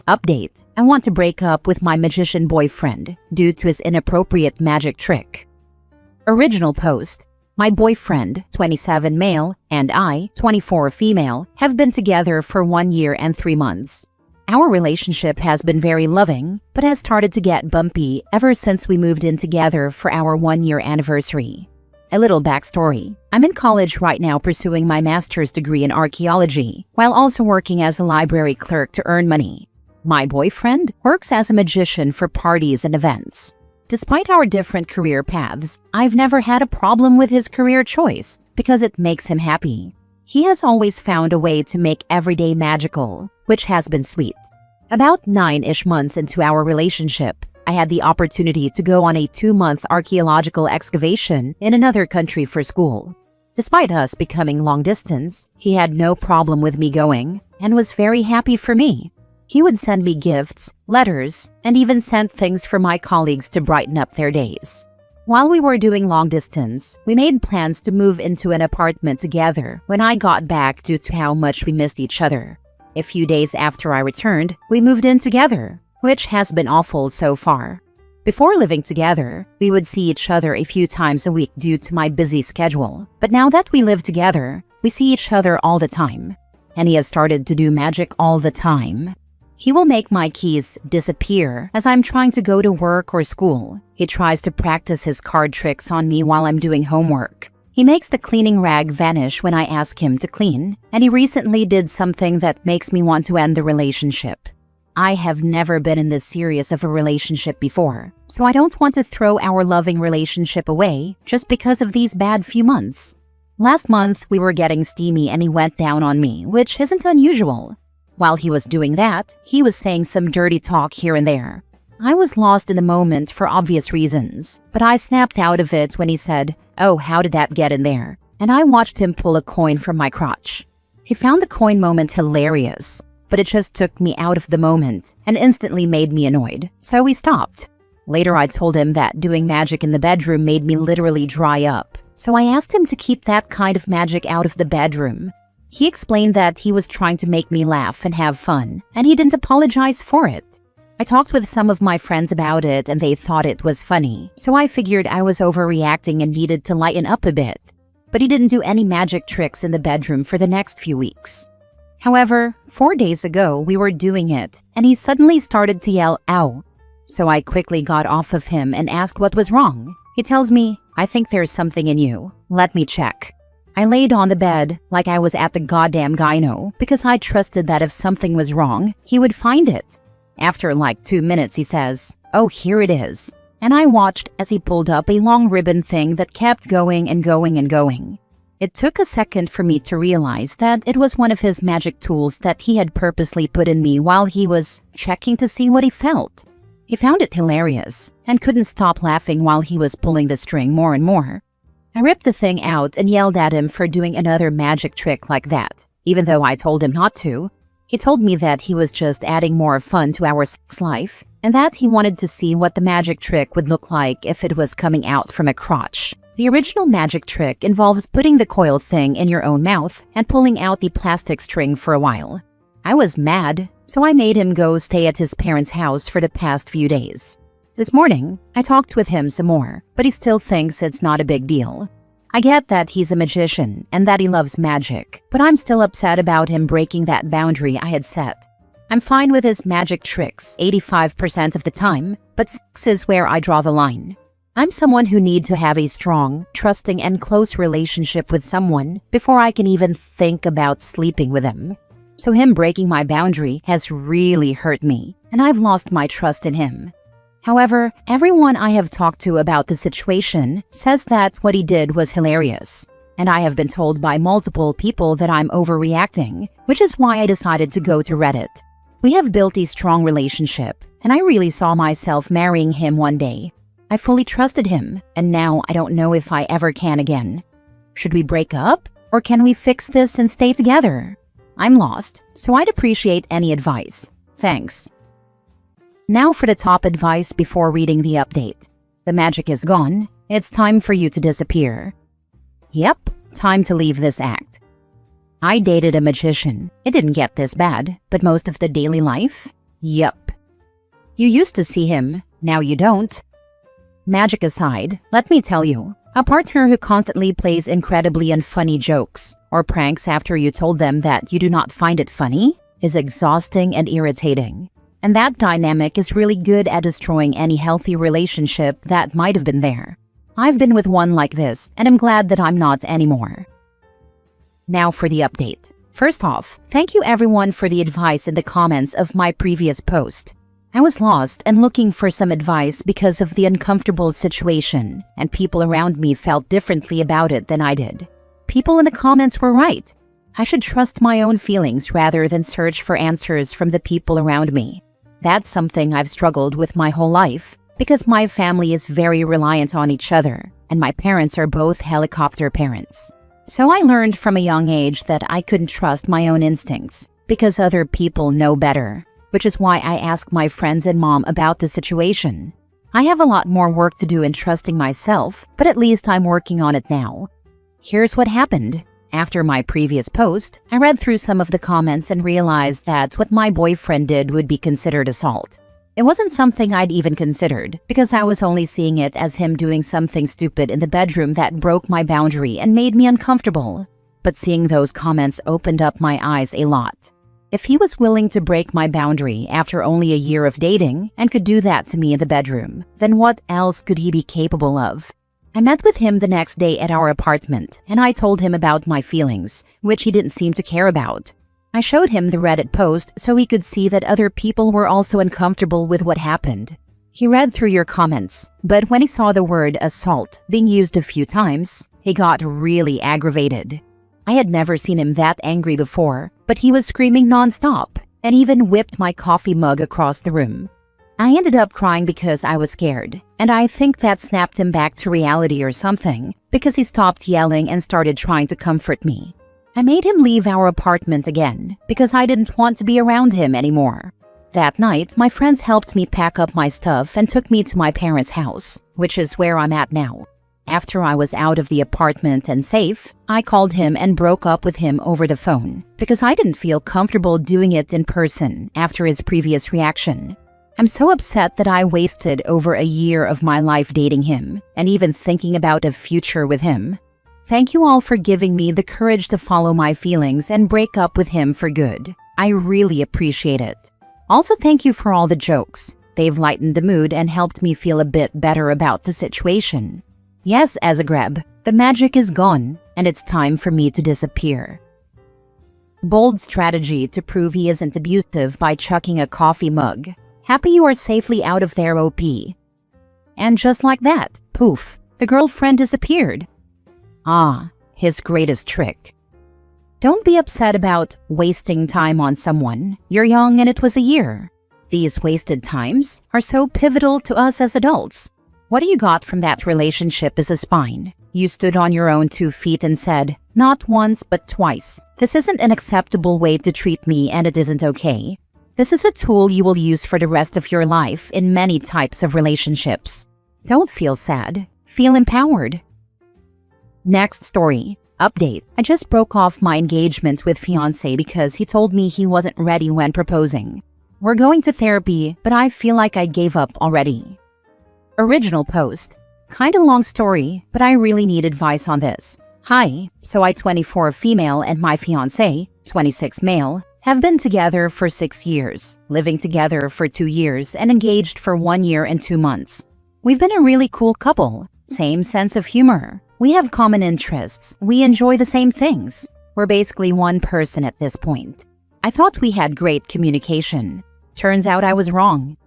Update: I want to break up with my magician boyfriend due to his inappropriate magic trick. Original post: my boyfriend, 27 male, and I, 24 female, have been together for 1 year and 3 months. Our relationship has been very loving, but has started to get bumpy ever since we moved in together for our 1-year anniversary. A little backstory: I'm in college right now pursuing my master's degree in archaeology, while also working as a library clerk to earn money. My boyfriend works as a magician for parties and events. Despite our different career paths, I've never had a problem with his career choice because it makes him happy. He has always found a way to make every day magical, which has been sweet. About 9-ish months into our relationship, I had the opportunity to go on a 2-month archaeological excavation in another country for school. Despite us becoming long distance, he had no problem with me going and was very happy for me. He would send me gifts, letters, and even sent things for my colleagues to brighten up their days. While we were doing long distance, we made plans to move into an apartment together when I got back due to how much we missed each other. A few days after I returned, we moved in together, which has been awful so far. Before living together, we would see each other a few times a week due to my busy schedule. But now that we live together, we see each other all the time. And he has started to do magic all the time. He will make my keys disappear as I'm trying to go to work or school. He tries to practice his card tricks on me while I'm doing homework. He makes the cleaning rag vanish when I ask him to clean, and he recently did something that makes me want to end the relationship. I have never been in this serious of a relationship before, so I don't want to throw our loving relationship away just because of these bad few months. Last month, we were getting steamy and he went down on me, which isn't unusual. While he was doing that, he was saying some dirty talk here and there. I was lost in the moment for obvious reasons, but I snapped out of it when he said, "Oh, how did that get in there?" And I watched him pull a coin from my crotch. He found the coin moment hilarious, but it just took me out of the moment and instantly made me annoyed, so we stopped. Later, I told him that doing magic in the bedroom made me literally dry up, so I asked him to keep that kind of magic out of the bedroom. He explained that he was trying to make me laugh and have fun, and he didn't apologize for it. I talked with some of my friends about it and they thought it was funny, so I figured I was overreacting and needed to lighten up a bit. But he didn't do any magic tricks in the bedroom for the next few weeks. However, 4 days ago we were doing it, and he suddenly started to yell, "Ow!" So I quickly got off of him and asked what was wrong. He tells me, "I think there's something in you. Let me check." I laid on the bed like I was at the goddamn gyno because I trusted that if something was wrong, he would find it. After like 2 minutes, he says, "Oh, here it is." And I watched as he pulled up a long ribbon thing that kept going and going and going. It took a second for me to realize that it was one of his magic tools that he had purposely put in me while he was checking to see what he felt. He found it hilarious and couldn't stop laughing while he was pulling the string more and more. I ripped the thing out and yelled at him for doing another magic trick like that, even though I told him not to. He told me that he was just adding more fun to our sex life, and that he wanted to see what the magic trick would look like if it was coming out from a crotch. The original magic trick involves putting the coil thing in your own mouth and pulling out the plastic string for a while. I was mad, so I made him go stay at his parents' house for the past few days. This morning, I talked with him some more, but he still thinks it's not a big deal. I get that he's a magician and that he loves magic, but I'm still upset about him breaking that boundary I had set. I'm fine with his magic tricks 85% of the time, but sex is where I draw the line. I'm someone who needs to have a strong, trusting, and close relationship with someone before I can even think about sleeping with them. So him breaking my boundary has really hurt me, and I've lost my trust in him. However, everyone I have talked to about the situation says that what he did was hilarious. And I have been told by multiple people that I'm overreacting, which is why I decided to go to Reddit. We have built a strong relationship, and I really saw myself marrying him one day. I fully trusted him, and now I don't know if I ever can again. Should we break up, or can we fix this and stay together? I'm lost, so I'd appreciate any advice. Thanks. Now for the top advice before reading the update. The magic is gone. It's time for you to disappear. Yep, time to leave this act. I dated a magician. It didn't get this bad, but most of the daily life? Yup. You used to see him, now you don't. Magic aside, let me tell you, a partner who constantly plays incredibly unfunny jokes or pranks after you told them that you do not find it funny is exhausting and irritating. And that dynamic is really good at destroying any healthy relationship that might have been there. I've been with one like this, and I'm glad that I'm not anymore. Now for the update. First off, thank you everyone for the advice in the comments of my previous post. I was lost and looking for some advice because of the uncomfortable situation, and people around me felt differently about it than I did. People in the comments were right. I should trust my own feelings rather than search for answers from the people around me. That's something I've struggled with my whole life, because my family is very reliant on each other, and my parents are both helicopter parents. So I learned from a young age that I couldn't trust my own instincts, because other people know better, which is why I asked my friends and mom about the situation. I have a lot more work to do in trusting myself, but at least I'm working on it now. Here's what happened. After my previous post, I read through some of the comments and realized that what my boyfriend did would be considered assault. It wasn't something I'd even considered, because I was only seeing it as him doing something stupid in the bedroom that broke my boundary and made me uncomfortable. But seeing those comments opened up my eyes a lot. If he was willing to break my boundary after only a year of dating and could do that to me in the bedroom, then what else could he be capable of? I met with him the next day at our apartment, and I told him about my feelings, which he didn't seem to care about. I showed him the Reddit post so he could see that other people were also uncomfortable with what happened. He read through your comments, but when he saw the word assault being used a few times, he got really aggravated. I had never seen him that angry before, but he was screaming nonstop and even whipped my coffee mug across the room. I ended up crying because I was scared, and I think that snapped him back to reality or something, because he stopped yelling and started trying to comfort me. I made him leave our apartment again, because I didn't want to be around him anymore. That night, my friends helped me pack up my stuff and took me to my parents' house, which is where I'm at now. After I was out of the apartment and safe, I called him and broke up with him over the phone, because I didn't feel comfortable doing it in person after his previous reaction. I'm so upset that I wasted over a year of my life dating him, and even thinking about a future with him. Thank you all for giving me the courage to follow my feelings and break up with him for good. I really appreciate it. Also, thank you for all the jokes. They've lightened the mood and helped me feel a bit better about the situation. Yes, Azagreb, the magic is gone, and it's time for me to disappear. Bold strategy to prove he isn't abusive by chucking a coffee mug. Happy you are safely out of there, OP. And just like that, poof, the girlfriend disappeared. Ah, his greatest trick. Don't be upset about wasting time on someone. You're young and it was a year. These wasted times are so pivotal to us as adults. What you got from that relationship is a spine. You stood on your own 2 feet and said, not once but twice, this isn't an acceptable way to treat me and it isn't okay. This is a tool you will use for the rest of your life in many types of relationships. Don't feel sad. Feel empowered. Next story. Update. I just broke off my engagement with fiancé because he told me he wasn't ready when proposing. We're going to therapy, but I feel like I gave up already. Original post. Kinda long story, but I really need advice on this. Hi, so I 24 female and my fiancé, 26 male, have been together for 6 years, living together for 2 years, and engaged for 1 year and 2 months. We've been a really cool couple. Same sense of humor. We have common interests. We enjoy the same things. We're basically one person at this point. I thought we had great communication. Turns out I was wrong.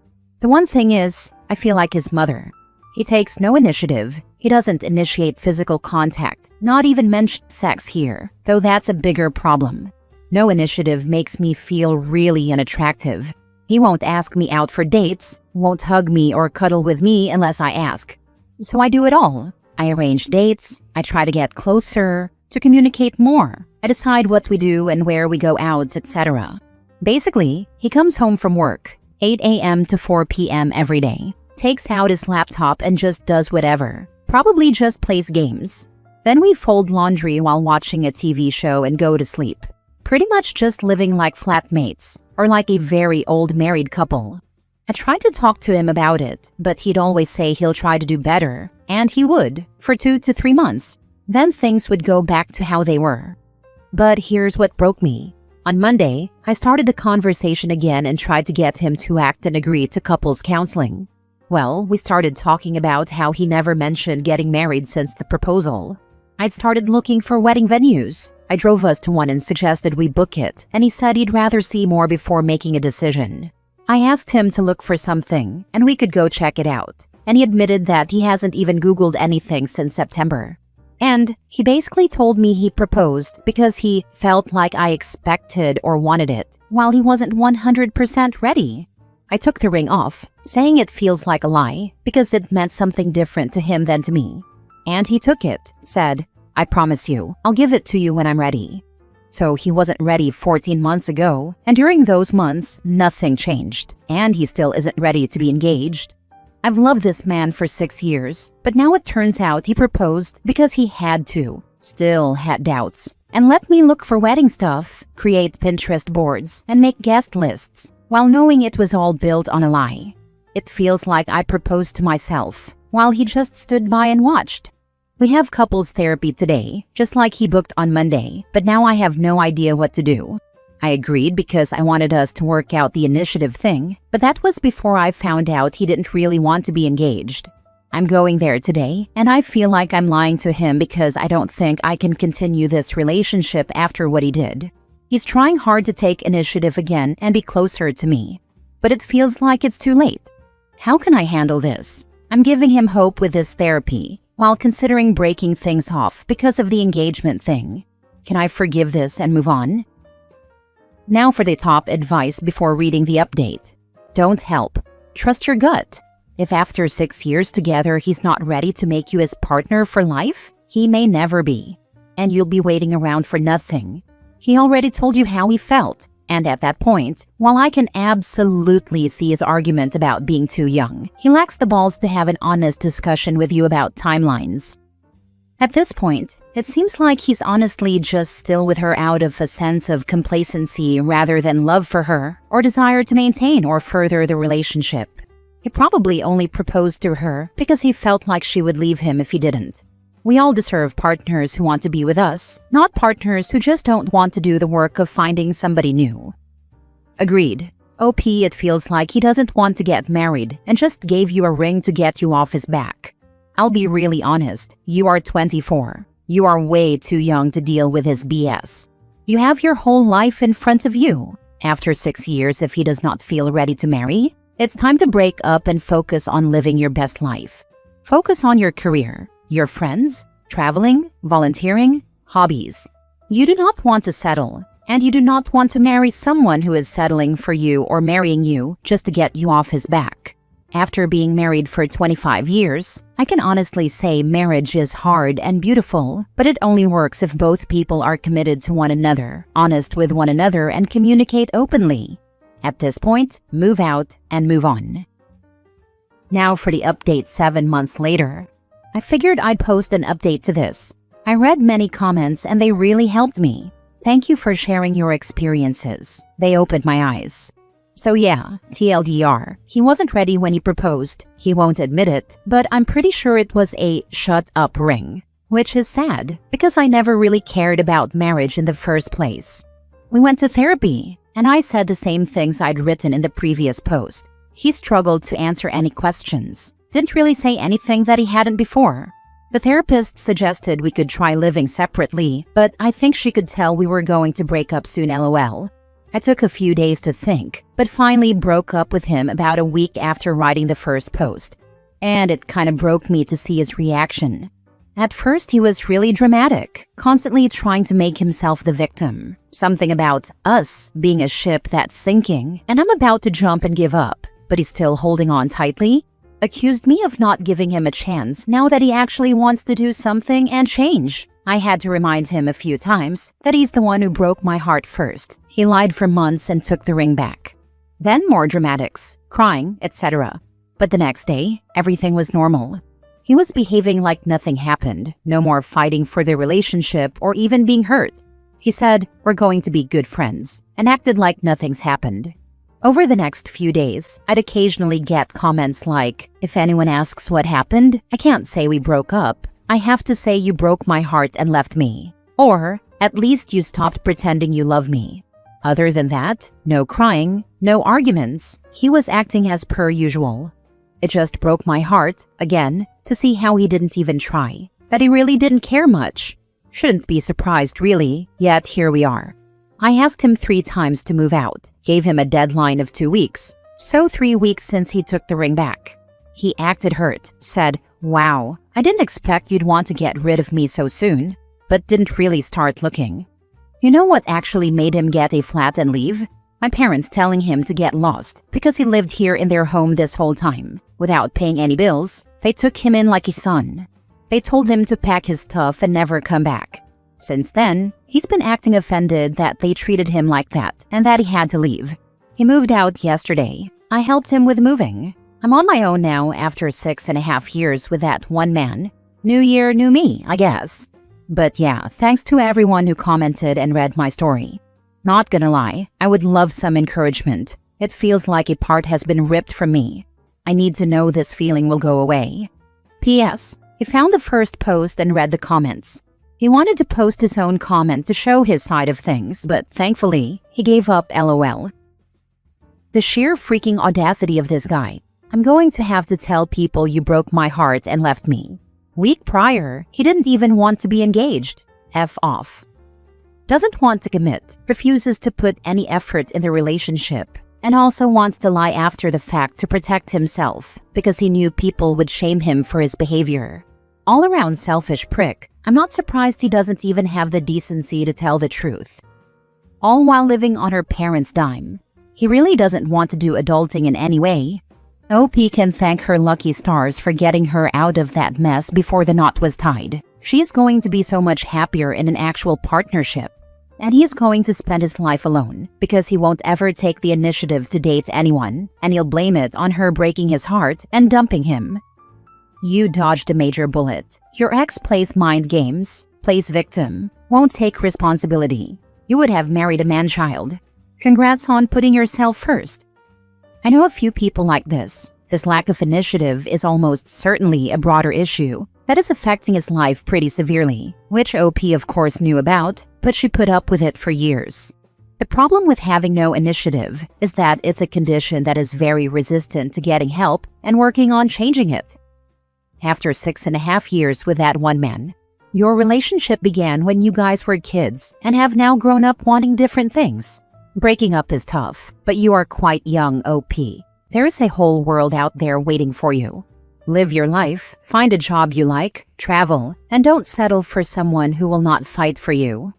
The one thing is, I feel like his mother. He takes no initiative. He doesn't initiate physical contact, not even mention sex here, though that's a bigger problem. No initiative makes me feel really unattractive. He won't ask me out for dates, won't hug me or cuddle with me unless I ask. So I do it all. I arrange dates, I try to get closer, to communicate more. I decide what we do and where we go out, etc. Basically, he comes home from work, 8 a.m. to 4 p.m. every day, takes out his laptop and just does whatever. Probably just plays games. Then we fold laundry while watching a TV show and go to sleep. Pretty much just living like flatmates. or like a very old married couple. I tried to talk to him about it, but he'd always say he'll try to do better, and he would, for 2 to 3 months. Then things would go back to how they were. But here's what broke me. On Monday, I started the conversation again and tried to get him to act and agree to couples counseling. Well, we started talking about how he never mentioned getting married since the proposal. I'd started looking for wedding venues. I drove us to one and suggested we book it, and he said he'd rather see more before making a decision. I asked him to look for something, and we could go check it out, and he admitted that he hasn't even Googled anything since September. And he basically told me he proposed because he felt like I expected or wanted it, while he wasn't 100% ready. I took the ring off, saying it feels like a lie because it meant something different to him than to me. And he took it, said, "I promise you, I'll give it to you when I'm ready." So he wasn't ready 14 months ago, and during those months, nothing changed, and he still isn't ready to be engaged. I've loved this man for 6 years, but now it turns out he proposed because he had to, still had doubts, and let me look for wedding stuff, create Pinterest boards, and make guest lists, while knowing it was all built on a lie. It feels like I proposed to myself, while he just stood by and watched. We have couples therapy today, just like he booked on Monday, but now I have no idea what to do. I agreed because I wanted us to work out the initiative thing, but that was before I found out he didn't really want to be engaged. I'm going there today, and I feel like I'm lying to him because I don't think I can continue this relationship after what he did. He's trying hard to take initiative again and be closer to me, but it feels like it's too late. How can I handle this? I'm giving him hope with this therapy, while considering breaking things off because of the engagement thing. Can I forgive this and move on? Now for the top advice before reading the update. Don't help. Trust your gut. If after 6 years together he's not ready to make you his partner for life, he may never be. And you'll be waiting around for nothing. He already told you how he felt. And at that point, while I can absolutely see his argument about being too young, he lacks the balls to have an honest discussion with you about timelines. At this point, it seems like he's honestly just still with her out of a sense of complacency rather than love for her or desire to maintain or further the relationship. He probably only proposed to her because he felt like she would leave him if he didn't. We all deserve partners who want to be with us, not partners who just don't want to do the work of finding somebody new. Agreed. OP, it feels like he doesn't want to get married and just gave you a ring to get you off his back. I'll be really honest, you are 24. You are way too young to deal with his BS. You have your whole life in front of you. After 6 years, if he does not feel ready to marry, it's time to break up and focus on living your best life. Focus on your career, your friends, traveling, volunteering, hobbies. You do not want to settle, and you do not want to marry someone who is settling for you or marrying you just to get you off his back. After being married for 25 years, I can honestly say marriage is hard and beautiful, but it only works if both people are committed to one another, honest with one another, and communicate openly. At this point, move out and move on. Now for the update 7 months later. I figured I'd post an update to this. I read many comments and they really helped me. Thank you for sharing your experiences. They opened my eyes. So yeah, TLDR, he wasn't ready when he proposed. He won't admit it, but I'm pretty sure it was a shut up ring. Which is sad, because I never really cared about marriage in the first place. We went to therapy, and I said the same things I'd written in the previous post. He struggled to answer any questions. Didn't really say anything that he hadn't before. The therapist suggested we could try living separately, but I think she could tell we were going to break up soon, LOL. I took a few days to think, but finally broke up with him about a week after writing the first post. And it kind of broke me to see his reaction. At first, he was really dramatic, constantly trying to make himself the victim. Something about us being a ship that's sinking, and I'm about to jump and give up, but he's still holding on tightly. Accused me of not giving him a chance now that he actually wants to do something and change. I had to remind him a few times that he's the one who broke my heart first. He lied for months and took the ring back. Then more dramatics, crying, etc. But the next day, everything was normal. He was behaving like nothing happened, no more fighting for the relationship or even being hurt. He said, "We're going to be good friends," and acted like nothing's happened. Over the next few days, I'd occasionally get comments like, if anyone asks what happened, I can't say we broke up. I have to say you broke my heart and left me. Or, at least you stopped pretending you love me. Other than that, no crying, no arguments. He was acting as per usual. It just broke my heart, again, to see how he didn't even try. That he really didn't care much. Shouldn't be surprised really, yet here we are. I asked him 3 times to move out, gave him a deadline of 2 weeks. So 3 weeks since he took the ring back. He acted hurt, said, "Wow, I didn't expect you'd want to get rid of me so soon," but didn't really start looking. You know what actually made him get a flat and leave? My parents telling him to get lost because he lived here in their home this whole time. Without paying any bills, they took him in like a son. They told him to pack his stuff and never come back. Since then, he's been acting offended that they treated him like that and that he had to leave. He moved out yesterday. I helped him with moving. I'm on my own now after 6.5 years with that one man. New year, new me, I guess. But yeah, thanks to everyone who commented and read my story. Not gonna lie, I would love some encouragement. It feels like a part has been ripped from me. I need to know this feeling will go away. P.S. He found the first post and read the comments. He wanted to post his own comment to show his side of things, but thankfully, he gave up LOL. The sheer freaking audacity of this guy. I'm going to have to tell people you broke my heart and left me. Week prior, he didn't even want to be engaged. F off. Doesn't want to commit, refuses to put any effort in the relationship, and also wants to lie after the fact to protect himself because he knew people would shame him for his behavior. All around selfish prick. I'm not surprised he doesn't even have the decency to tell the truth. All while living on her parents' dime. He really doesn't want to do adulting in any way. OP can thank her lucky stars for getting her out of that mess before the knot was tied. She is going to be so much happier in an actual partnership. And he is going to spend his life alone because he won't ever take the initiative to date anyone, and he'll blame it on her breaking his heart and dumping him. You dodged a major bullet. Your ex plays mind games, plays victim, won't take responsibility. You would have married a man-child. Congrats on putting yourself first. I know a few people like this. This lack of initiative is almost certainly a broader issue that is affecting his life pretty severely, which OP of course knew about, but she put up with it for years. The problem with having no initiative is that it's a condition that is very resistant to getting help and working on changing it. After 6.5 years with that one man, your relationship began when you guys were kids and have now grown up wanting different things. Breaking up is tough, but you are quite young, OP. There is a whole world out there waiting for you. Live your life, find a job you like, travel, and don't settle for someone who will not fight for you.